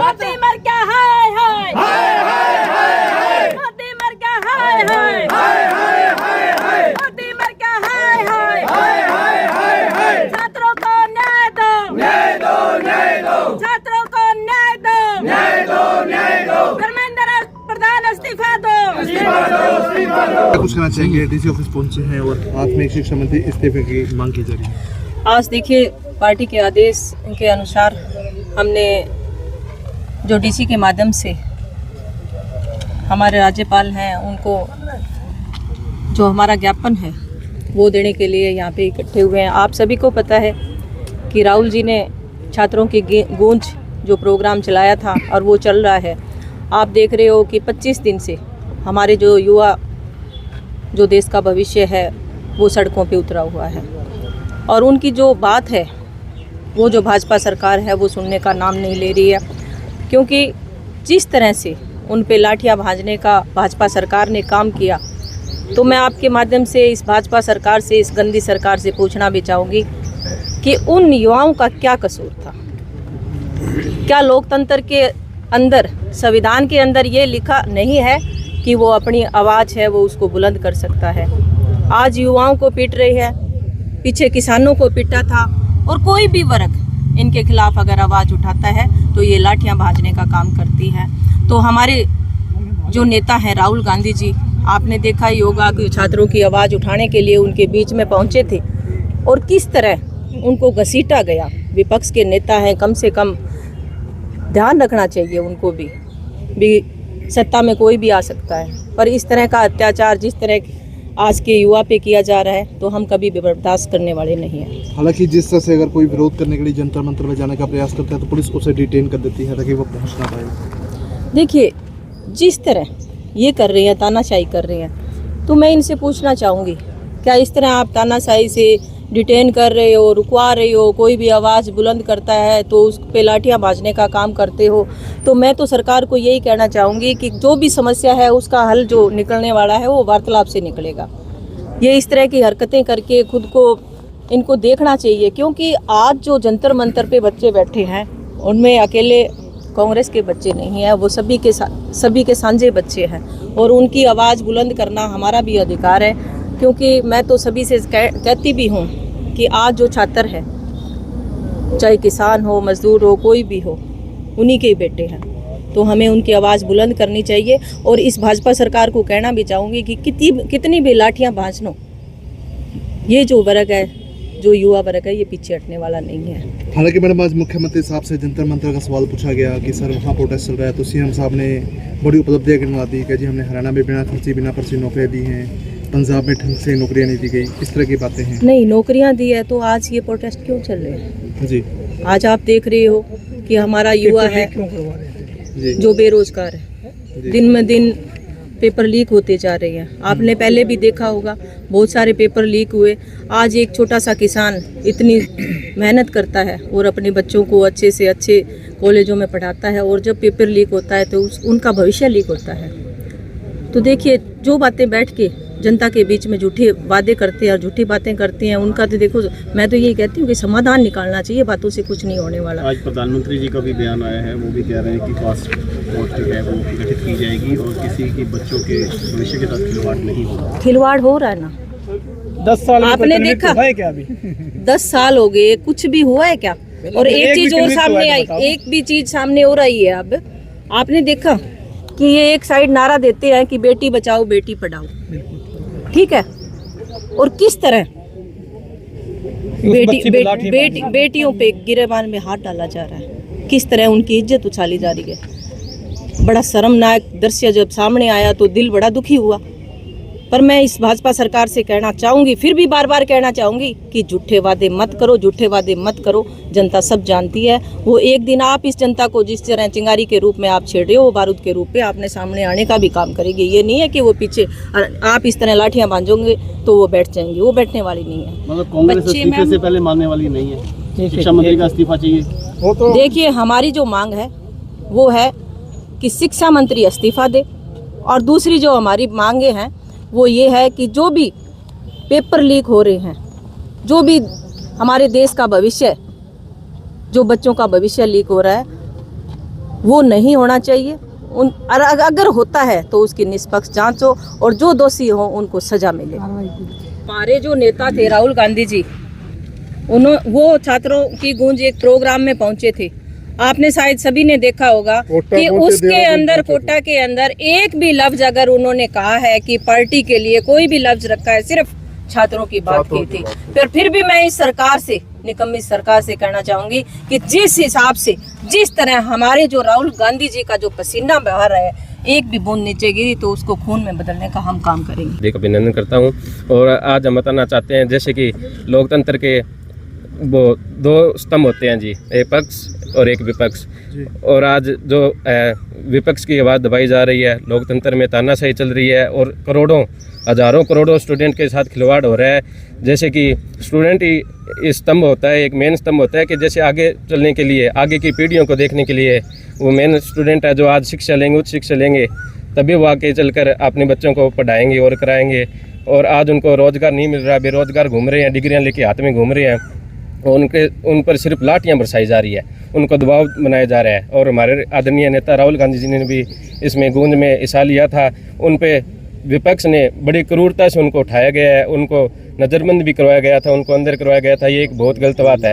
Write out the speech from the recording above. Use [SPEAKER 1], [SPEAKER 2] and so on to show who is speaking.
[SPEAKER 1] मोदी मर गया हाय हाय हाय हाय हाय मोदी मर गया हाय हाय हाय हाय हाय हाय मोदी मर गया हाय हाय हाय हाय हाय हाय छात्रों को न्याय दो न्याय दो न्याय दो छात्रों को न्याय दो न्याय दो न्याय दो धर्मेंद्र प्रधान इस्तीफा दो इस्तीफा दो इस्तीफा दो।
[SPEAKER 2] कुछ कहना चाहेंगे? डीसी ऑफिस पहुंचे हैं और प्राथमिक शिक्षा मंत्री इस्तीफे की मांग की जा रही है।
[SPEAKER 3] आज देखिए पार्टी के आदेश के अनुसार हमने जो डीसी के माध्यम से हमारे राज्यपाल हैं उनको जो हमारा ज्ञापन है वो देने के लिए यहाँ पे इकट्ठे हुए हैं। आप सभी को पता है कि राहुल जी ने छात्रों की गूंज जो प्रोग्राम चलाया था और वो चल रहा है। आप देख रहे हो कि 25 दिन से हमारे जो युवा जो देश का भविष्य है वो सड़कों पे उतरा हुआ है और उनकी जो बात है वो जो भाजपा सरकार है वो सुनने का नाम नहीं ले रही है, क्योंकि जिस तरह से उन पे लाठियां भाजने का भाजपा सरकार ने काम किया, तो मैं आपके माध्यम से इस भाजपा सरकार से, इस गंदी सरकार से पूछना भी चाहूँगी कि उन युवाओं का क्या कसूर था? क्या लोकतंत्र के अंदर, संविधान के अंदर ये लिखा नहीं है कि वो अपनी आवाज़ है वो उसको बुलंद कर सकता है? आज युवाओं को पीट रही है, पीछे किसानों को पीटा था, और कोई भी वर्ग इनके खिलाफ अगर आवाज़ उठाता है तो ये लाठियां भाजने का काम करती है। तो हमारे जो नेता हैं राहुल गांधी जी, आपने देखा ही होगा कि छात्रों की आवाज़ उठाने के लिए उनके बीच में पहुंचे थे और किस तरह उनको घसीटा गया। विपक्ष के नेता हैं, कम से कम ध्यान रखना चाहिए उनको भी सत्ता में कोई भी आ सकता है, पर इस तरह का अत्याचार जिस तरह आज के युवा पे किया जा रहा है तो हम कभी भी बर्दाश्त करने वाले नहीं हैं।
[SPEAKER 2] हालांकि जिस तरह से अगर कोई विरोध करने के लिए जंतर मंतर में जाने का प्रयास करता है तो पुलिस उसे डिटेन कर देती है ताकि वो पहुंच ना पाए।
[SPEAKER 3] देखिए जिस तरह ये कर रही हैं, तानाशाही कर रही हैं, तो मैं इनसे पूछना चाहूँगी क्या इस तरह आप तानाशाही से डिटेन कर रहे हो, रुकवा रहे हो, कोई भी आवाज़ बुलंद करता है तो उस पे लाठियाँ भाजने का काम करते हो? तो मैं तो सरकार को यही कहना चाहूँगी कि जो भी समस्या है उसका हल जो निकलने वाला है वो वार्तालाप से निकलेगा। ये इस तरह की हरकतें करके खुद को इनको देखना चाहिए, क्योंकि आज जो जंतर मंतर पे बच्चे बैठे हैं उनमें अकेले कांग्रेस के बच्चे नहीं हैं, वो सभी के साझे बच्चे हैं और उनकी आवाज़ बुलंद करना हमारा भी अधिकार है। क्योंकि मैं तो सभी से कहती भी हूँ कि आज जो छात्र है, चाहे किसान हो, मजदूर हो, कोई भी हो, उन्हीं के बेटे हैं, तो हमें उनकी आवाज़ बुलंद करनी चाहिए। और इस भाजपा सरकार को कहना भी चाहूँगी कि कितनी भी लाठियाँ भाज लो, ये जो वर्ग है, जो युवा वर्ग है, ये पीछे हटने वाला नहीं है।
[SPEAKER 2] हालांकि मैडम आज मुख्यमंत्री साहब से जंतर मंतर का सवाल पूछा गया कि सर वहाँ प्रोटेस्ट चल रहा है, तो सीएम साहब ने बड़ी उपलब्धियाँ गिनवा दी कि जी हमने हरियाणा में बिना खर्ची बिना पर्ची नौकरियाँ दी हैं, पंजाब में ढंग से नौकरियाँ नहीं दी गई, इस तरह की बातें हैं।
[SPEAKER 3] नहीं, नौकरियाँ दी है तो आज ये प्रोटेस्ट क्यों चल रहे हैं?
[SPEAKER 2] जी
[SPEAKER 3] आज आप देख रहे हो कि हमारा युवा है जो बेरोजगार है, दिन में दिन पेपर लीक होते जा रहे हैं। आपने पहले भी देखा होगा बहुत सारे पेपर लीक हुए। आज एक छोटा सा किसान इतनी मेहनत करता है और अपने बच्चों को अच्छे से अच्छे कॉलेजों में पढ़ाता है, और जब पेपर लीक होता है तो उनका भविष्य लीक होता है। तो देखिए जो बातें बैठ के जनता के बीच में झूठे वादे करते हैं और झूठी बातें करते हैं, उनका तो देखो, मैं तो यही कहती हूँ कि समाधान निकालना चाहिए, बातों से कुछ नहीं होने वाला।
[SPEAKER 4] आज प्रधानमंत्री जी का भी बयान आया है, वो भी कह रहे हैं कि फास्ट पोस्टिंग है वो गठित की जाएगी और किसी की बच्चों के भविष्य के साथ खिलवाड़ नहीं होगा।
[SPEAKER 3] खिलवाड़ हो रहा है ना,
[SPEAKER 5] 10 साल
[SPEAKER 3] आपने देखा
[SPEAKER 5] है क्या अभी?
[SPEAKER 3] 10 साल हो गए, कुछ भी हुआ है क्या? और एक चीज और सामने आई, एक भी चीज सामने हो रही है। अब आपने देखा कि ये एक साइड नारा देते हैं कि बेटी बचाओ बेटी पढ़ाओ, ठीक है, और किस तरह बेटियों पे गिरेबान में हाथ डाला जा रहा है, किस तरह उनकी इज्जत उछाली जा रही है। बड़ा शर्मनाक दृश्य जब सामने आया तो दिल बड़ा दुखी हुआ। पर मैं इस भाजपा सरकार से कहना चाहूँगी, फिर भी बार बार कहना चाहूँगी कि झूठे वादे मत करो, झूठे वादे मत करो। जनता सब जानती है, वो एक दिन आप इस जनता को जिस तरह चिंगारी के रूप में आप छेड़ रहे हो, वो बारूद के रूप में आपने सामने आने का भी काम करेगी। ये नहीं है कि वो पीछे आप इस तरह लाठियाँ बांधोगे तो वो बैठ जाएंगी, वो बैठने वाली नहीं है।
[SPEAKER 4] मतलब कांग्रेस इस्तीफे से पहले मानने वाली नहीं है, शिक्षा मंत्री का इस्तीफा चाहिए।
[SPEAKER 3] देखिए हमारी जो मांग है वो है कि शिक्षा मंत्री इस्तीफा दे, और दूसरी जो हमारी मांगे हैं वो ये है कि जो भी पेपर लीक हो रहे हैं, जो भी हमारे देश का भविष्य, जो बच्चों का भविष्य लीक हो रहा है, वो नहीं होना चाहिए। अगर होता है तो उसकी निष्पक्ष जांच हो और जो दोषी हो उनको सजा मिले। हमारे जो नेता थे राहुल गांधी जी, वो छात्रों की गूंज एक प्रोग्राम में पहुंचे थे। आपने शायद सभी ने देखा होगा कि उसके अंदर कोटा के अंदर एक भी लफ्ज अगर उन्होंने कहा है कि पार्टी के लिए कोई भी लफ्ज रखा है, सिर्फ छात्रों की बात की थी। फिर भी मैं इस सरकार से, निकम्मी सरकार से कहना चाहूंगी कि जिस हिसाब से, जिस तरह हमारे जो राहुल गांधी जी का जो पसीना बहा रहा है, एक भी बूंद नीचे गिरी तो उसको खून में बदलने का हम काम करेंगे।
[SPEAKER 5] एक अभिनंदन करता हूं और आज हम बताना चाहते हैं जैसे कि लोकतंत्र के वो दो स्तंभ होते हैं जी, एक पक्ष और एक विपक्ष। और आज जो विपक्ष की आवाज़ दबाई जा रही है, लोकतंत्र में तानाशाही चल रही है और करोड़ों, हजारों करोड़ों स्टूडेंट के साथ खिलवाड़ हो रहा है। जैसे कि स्टूडेंट ही स्तंभ होता है, एक मेन स्तंभ होता है कि जैसे आगे चलने के लिए, आगे की पीढ़ियों को देखने के लिए वो मेन स्टूडेंट है जो आज शिक्षा लेंगे, उच्च शिक्षा लेंगे, तभी वो आगे चलकर अपने बच्चों को पढ़ाएंगे और कराएंगे। और आज उनको रोज़गार नहीं मिल रहा, बेरोज़गार घूम रहे हैं, डिग्रियाँ लेके हाथ में घूम रहे हैं, उन पर सिर्फ लाठियां बरसाई जा रही है, उनको दबाव बनाया जा रहा है। और हमारे आदरणीय नेता राहुल गांधी जी ने भी इसमें गूंज में हिस्सा लिया था। उन पे विपक्ष ने बड़ी क्रूरता से उनको उठाया गया है, उनको नज़रबंद भी करवाया गया था, उनको अंदर करवाया गया था। ये एक बहुत गलत बात है।